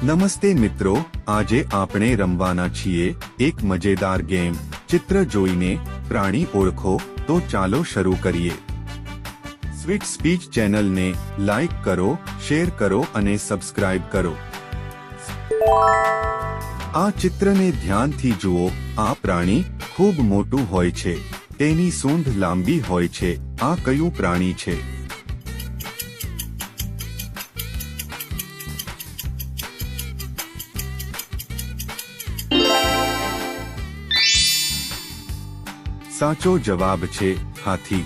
નમસ્તે મિત્રો, આજે આપણે રમવાના છીએ એક મજેદાર ગેમ ચિત્ર જોઈને પ્રાણી ઓળખો. તો ચાલો શરૂ કરીએ. સ્વીટ સ્પીચ ચેનલને લાઈક કરો, શેર કરો અને સબસ્ક્રાઇબ કરો. આ ચિત્રને ધ્યાનથી જુઓ. આ પ્રાણી ખૂબ મોટું હોય છે. તેની સૂંઢ લાંબી હોય છે. આ કયું પ્રાણી છે? સાચો જવાબ છે હાથી.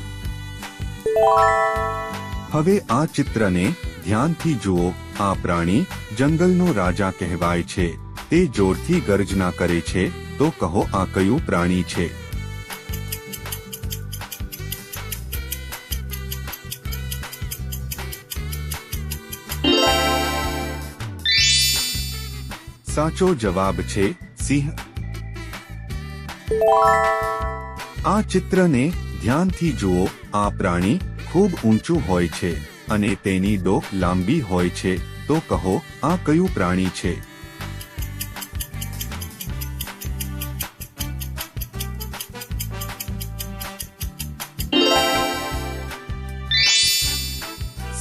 હવે આ ચિત્રને ધ્યાનથી જુઓ. આ પ્રાણી જંગલનો રાજા કહેવાય છે. તે જોરથી ગર્જના કરે છે. તો કહો આ કયું પ્રાણી છે? સાચો જવાબ છે સિંહ. આ ચિત્રને ધ્યાનથી જુઓ. આ પ્રાણી ખૂબ ઊંચું હોય છે અને તેની ડોક લાંબી હોય છે. તો કહો આ કયું પ્રાણી છે?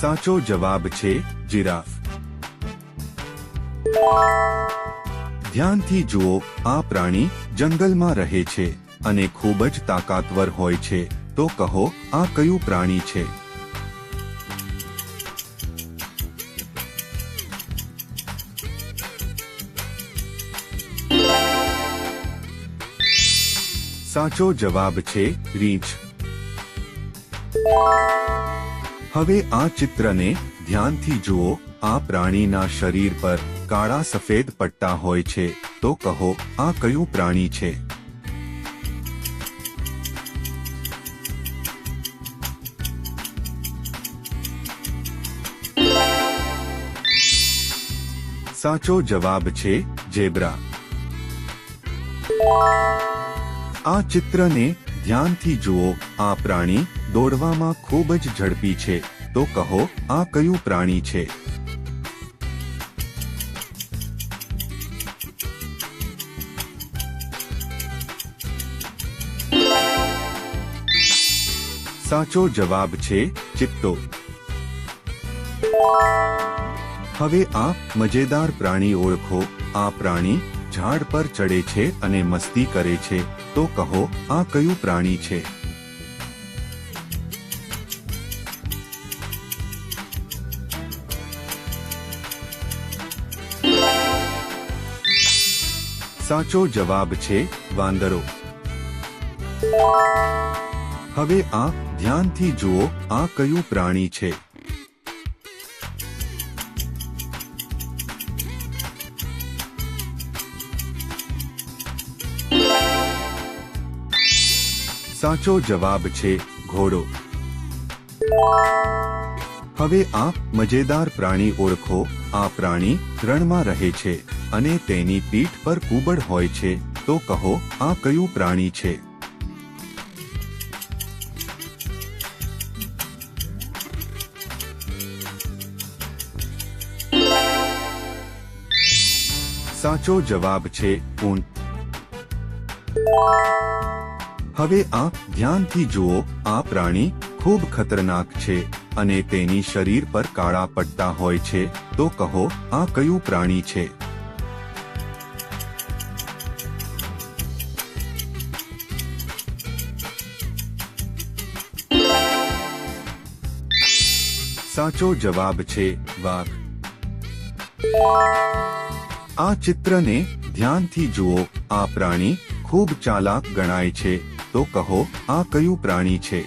સાચો જવાબ છે જીરાફ. ધ્યાનથી જુઓ. આ પ્રાણી જંગલમાં રહે છે અને ખૂબ જ તાકાતવર હોય છે. તો કહો આ કયું પ્રાણી છે? સાચો જવાબ છે રીંછ. હવે આ ચિત્રને ધ્યાનથી જુઓ. આ પ્રાણીના શરીર પર કાળા સફેદ પટ્ટા હોય છે. તો કહો આ કયું પ્રાણી છે? સાચો જવાબ છે ઝેબ્રા. આ ચિત્રને ધ્યાનથી જુઓ. આ પ્રાણી દોડવામાં ખૂબ જ ઝડપી છે. તો કહો આ કયું પ્રાણી છે? સાચો જવાબ છે ચિત્તો. હવે આ મજેદાર પ્રાણી ઓળખો. આ પ્રાણી ઝાડ પર ચડે છે અને મસ્તી કરે છે. તો કહો આ કયું પ્રાણી છે? સાચો જવાબ છે વાંદરો. હવે આ ધ્યાનથી જુઓ. આ કયું પ્રાણી છે? સાચો જવાબ છે ઘોડો. હવે આ મજેદાર પ્રાણી ઓળખો. આ પ્રાણી રણમાં રહે છે અને તેની પીઠ પર કુબડ હોય છે. તો કહો આ કયું પ્રાણી છે? સાચો જવાબ છે ઊંટ. હવે આ ધ્યાનથી જુઓ. આ પ્રાણી ખૂબ ખતરનાક છે અને તેની શરીર પર કાળા પટ્ટા હોય છે. તો કહો આ કયું પ્રાણી છે? સાચો જવાબ છે વાઘ. આ ચિત્રને ધ્યાનથી જુઓ. આ પ્રાણી ખૂબ ચાલાક ગણાય છે. તો કહો આ કયું પ્રાણી છે?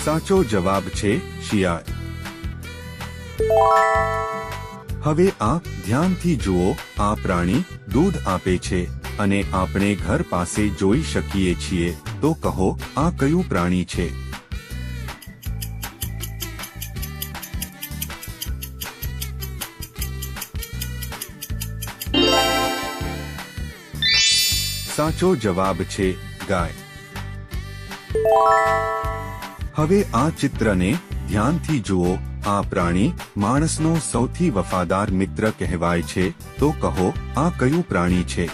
સાચો જવાબ છે શિયાળ. હવે આ ધ્યાનથી જુઓ. આ પ્રાણી દૂધ આપે છે અને આપણે ઘર પાસે જોઈ શકીએ છીએ. તો કહો આ કયું પ્રાણી છે? સાચો જવાબ છે ગાય. હવે આ ચિત્રને ધ્યાનથી જુઓ. આ પ્રાણી માણસનો સૌથી વફાદાર મિત્ર કહેવાય છે. તો કહો આ કયું પ્રાણી છે?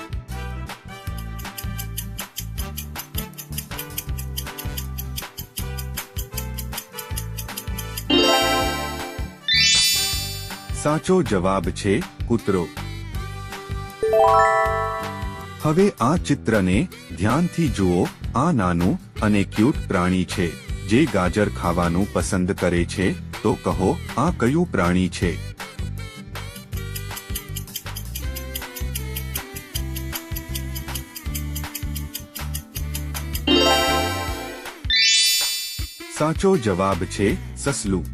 સાચો જવાબ છે કૂતરો. હવે આ ચિત્રને ધ્યાનથી જુઓ. આ નાનું અને ક્યુટ પ્રાણી છે જે ગાજર ખાવાનું પસંદ કરે છે. તો કહો આ કયું પ્રાણી છે? સાચો જવાબ છે સસલું.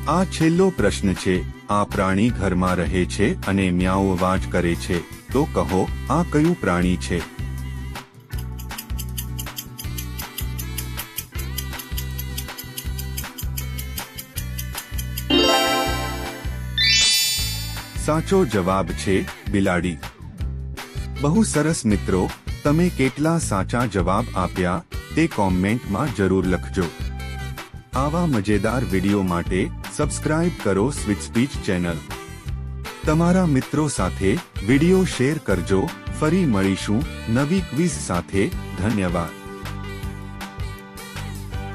આ છેલ્લો પ્રશ્ન છે. આ પ્રાણી ઘરમાં રહે છે અને મ્યાઉ અવાજ કરે છે. તો કહો આ કયું પ્રાણી છે? સાચો જવાબ છે બિલાડી. બહુ સરસ મિત્રો, તમે કેટલા સાચા જવાબ આપ્યા તે કોમેન્ટમાં જરૂર લખજો. આવા મજેદાર વિડિયો માટે સબસ્ક્રાઇબ કરો સ્વીટ સ્પીચ ચેનલ. તમારા મિત્રો સાથે વિડિયો શેર કરજો. ફરી મળીશું નવી ક્વિઝ સાથે. ધન્યવાદ.